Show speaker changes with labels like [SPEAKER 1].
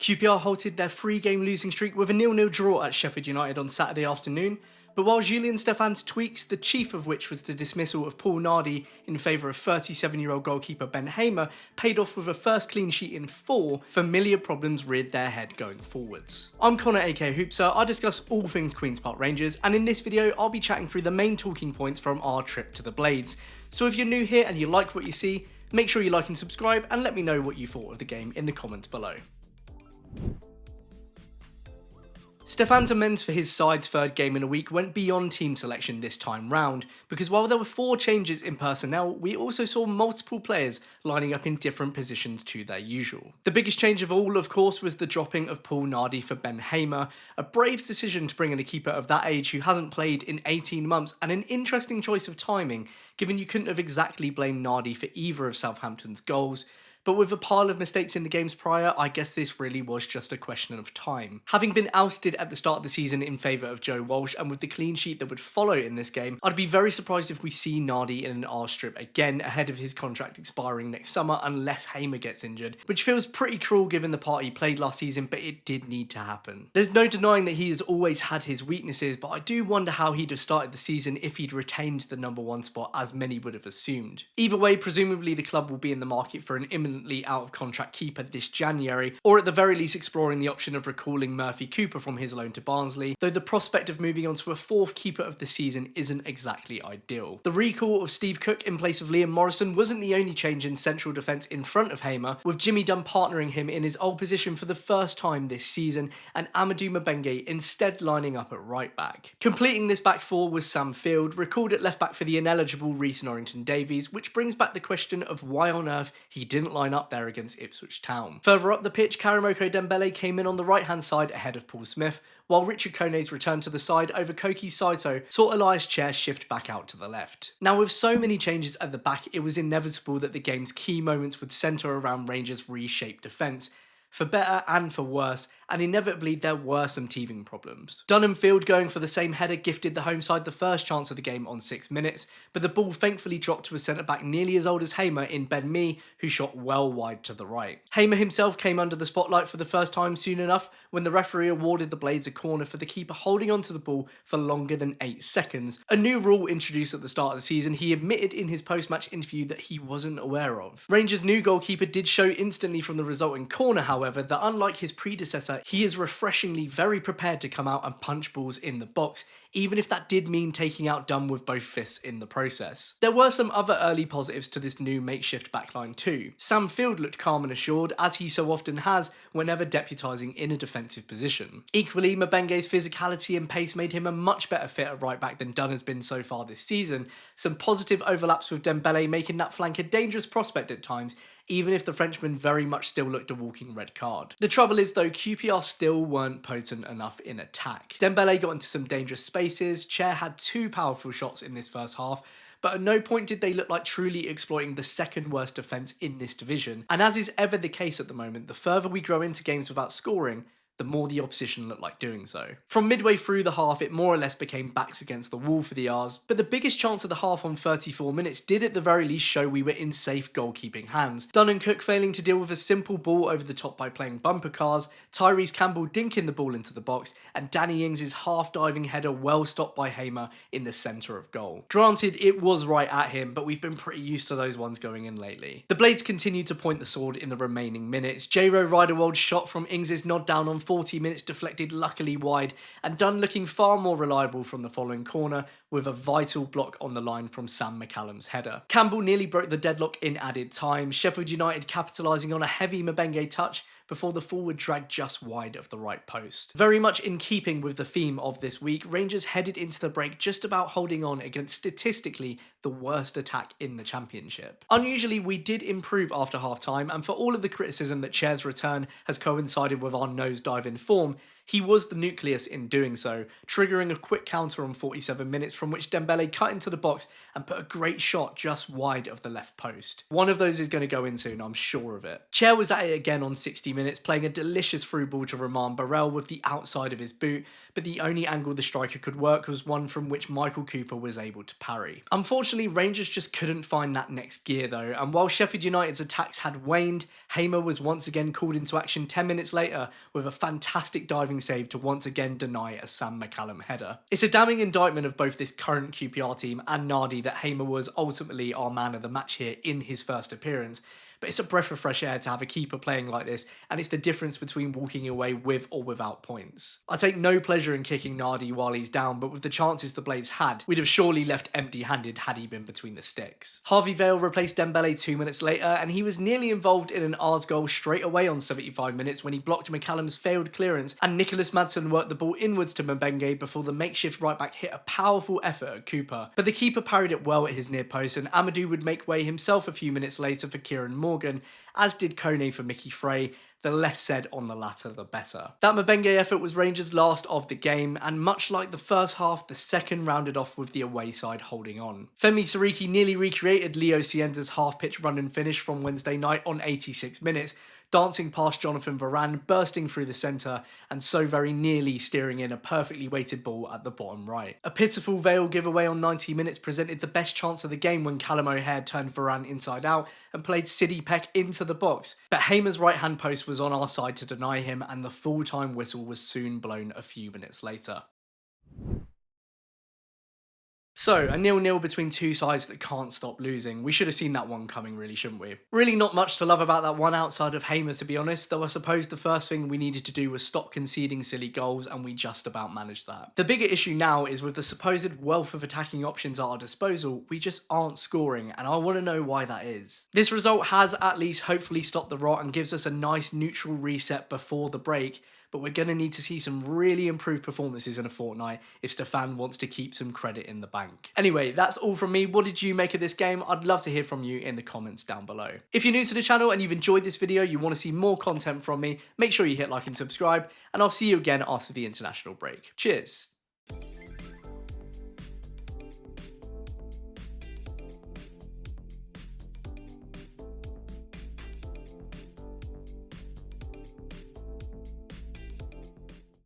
[SPEAKER 1] QPR halted their 3-game losing streak with a 0-0 draw at Sheffield United on Saturday afternoon, but while Julian Stefan's tweaks, the chief of which was the dismissal of Paul Nardi in favour of 37-year-old goalkeeper Ben Hamer, paid off with a first clean sheet in 4, familiar problems reared their head going forwards. I'm Connor aka Hoopser, I discuss all things Queen's Park Rangers, and in this video I'll be chatting through the main talking points from our trip to the Blades. So if you're new here and you like what you see, make sure you like and subscribe and let me know what you thought of the game in the comments below. Stefan's amends for his side's third game in a week went beyond team selection this time round, because while there were 4 changes in personnel, we also saw multiple players lining up in different positions to their usual. The biggest change of all, of course, was the dropping of Paul Nardi for Ben Hamer, a brave decision to bring in a keeper of that age who hasn't played in 18 months, and an interesting choice of timing, given you couldn't have exactly blamed Nardi for either of Southampton's goals. But with a pile of mistakes in the games prior, I guess this really was just a question of time. Having been ousted at the start of the season in favour of Joe Walsh, and with the clean sheet that would follow in this game, I'd be very surprised if we see Nardi in an R strip again ahead of his contract expiring next summer unless Hamer gets injured, which feels pretty cruel given the part he played last season, but it did need to happen. There's no denying that he has always had his weaknesses, but I do wonder how he'd have started the season if he'd retained the #1 spot, as many would have assumed. Either way, presumably the club will be in the market for an imminently out of contract keeper this January, or at the very least exploring the option of recalling Murphy Cooper from his loan to Barnsley, though the prospect of moving on to a 4th keeper of the season isn't exactly ideal. The recall of Steve Cook in place of Liam Morrison wasn't the only change in central defence in front of Hamer, with Jimmy Dunn partnering him in his old position for the first time this season, and Amadou Mabenge instead lining up at right back. Completing this back 4 was Sam Field, recalled at left back for the ineligible Reece Norrington-Davies, which brings back the question of why on earth he didn't line up there against Ipswich Town. Further up the pitch, Karamoko Dembele came in on the right hand side ahead of Paul Smith, while Richard Kone's return to the side over Koki Saito saw Elias Chair shift back out to the left. Now, with so many changes at the back, it was inevitable that the game's key moments would centre around Rangers' reshaped defence, for better and for worse, and inevitably there were some teething problems. Dunham Field going for the same header gifted the home side the first chance of the game on 6 minutes, but the ball thankfully dropped to a centre-back nearly as old as Hamer in Ben Mee, who shot well wide to the right. Hamer himself came under the spotlight for the first time soon enough when the referee awarded the Blades a corner for the keeper holding onto the ball for longer than 8 seconds, a new rule introduced at the start of the season he admitted in his post-match interview that he wasn't aware of. Rangers' new goalkeeper did show instantly from the resulting corner, however, that unlike his predecessor, he is refreshingly very prepared to come out and punch balls in the box, even if that did mean taking out Dunn with both fists in the process. There were some other early positives to this new makeshift backline too. Sam Field looked calm and assured, as he so often has whenever deputising in a defensive position. Equally, Mabenge's physicality and pace made him a much better fit at right back than Dunn has been so far this season, some positive overlaps with Dembele making that flank a dangerous prospect at times, even if the Frenchman very much still looked a walking red card. The trouble is though, QPR still weren't potent enough in attack. Dembele got into some dangerous spaces, Chair had 2 powerful shots in this first half, but at no point did they look like truly exploiting the second worst defence in this division, and as is ever the case at the moment, the further we grow into games without scoring, the more the opposition looked like doing so. From midway through the half, it more or less became backs against the wall for the R's, but the biggest chance of the half on 34 minutes did at the very least show we were in safe goalkeeping hands. Dunn and Cook failing to deal with a simple ball over the top by playing bumper cars, Tyrese Campbell dinking the ball into the box, and Danny Ings' half-diving header well stopped by Hamer in the centre of goal. Granted, it was right at him, but we've been pretty used to those ones going in lately. The Blades continued to point the sword in the remaining minutes. J-Ro Riderwold's shot from Ings' nod down on 40 minutes deflected luckily wide, and Dunn looking far more reliable from the following corner with a vital block on the line from Sam McCallum's header. Campbell nearly broke the deadlock in added time, Sheffield United capitalising on a heavy Mabenge touch before the forward dragged just wide of the right post. Very much in keeping with the theme of this week, Rangers headed into the break just about holding on against statistically the worst attack in the Championship. Unusually, we did improve after half-time, and for all of the criticism that Chair's return has coincided with our nosedive in form, He was the nucleus in doing so, triggering a quick counter on 47 minutes from which Dembele cut into the box and put a great shot just wide of the left post. One of those is going to go in soon, I'm sure of it. Chair was at it again on 60 minutes, playing a delicious through ball to Romain Barrel with the outside of his boot, but the only angle the striker could work was one from which Michael Cooper was able to parry. Unfortunately, Rangers just couldn't find that next gear though, and while Sheffield United's attacks had waned, Hamer was once again called into action 10 minutes later with a fantastic diving save to once again deny a Sam McCallum header. It's a damning indictment of both this current QPR team and Nardi that Hamer was ultimately our man of the match here in his first appearance. But it's a breath of fresh air to have a keeper playing like this, and it's the difference between walking away with or without points. I take no pleasure in kicking Nardi while he's down, but with the chances the Blades had, we'd have surely left empty-handed had he been between the sticks. Harvey Vale replaced Dembele 2 minutes later, and he was nearly involved in an Ars goal straight away on 75 minutes when he blocked McCallum's failed clearance, and Nicholas Madsen worked the ball inwards to Mbenge before the makeshift right-back hit a powerful effort at Cooper. But the keeper parried it well at his near post, and Amadou would make way himself a few minutes later for Kieran Morgan, as did Kone for Mickey Frey. The less said on the latter, the better. That Mbenge effort was Rangers' last of the game, and much like the first half, the second rounded off with the away side holding on. Femi Sariki nearly recreated Leo Cienza's half-pitch run and finish from Wednesday night on 86 minutes, dancing past Jonathan Varane, bursting through the centre, and so very nearly steering in a perfectly weighted ball at the bottom right. A pitiful Vale giveaway on 90 minutes presented the best chance of the game when Callum O'Hare turned Varane inside out and played Sidney Peck into the box, but Hamer's right-hand post was on our side to deny him, and the full-time whistle was soon blown a few minutes later. So, a 0-0 between two sides that can't stop losing. We should have seen that one coming really, shouldn't we? Really not much to love about that one outside of Hamer, to be honest, though I suppose the first thing we needed to do was stop conceding silly goals, and we just about managed that. The bigger issue now is with the supposed wealth of attacking options at our disposal, we just aren't scoring, and I want to know why that is. This result has at least hopefully stopped the rot and gives us a nice neutral reset before the break, but we're going to need to see some really improved performances in a fortnight if Stefan wants to keep some credit in the bank. Anyway, that's all from me. What did you make of this game? I'd love to hear from you in the comments down below. If you're new to the channel and you've enjoyed this video, you want to see more content from me, make sure you hit like and subscribe, and I'll see you again after the international break. Cheers!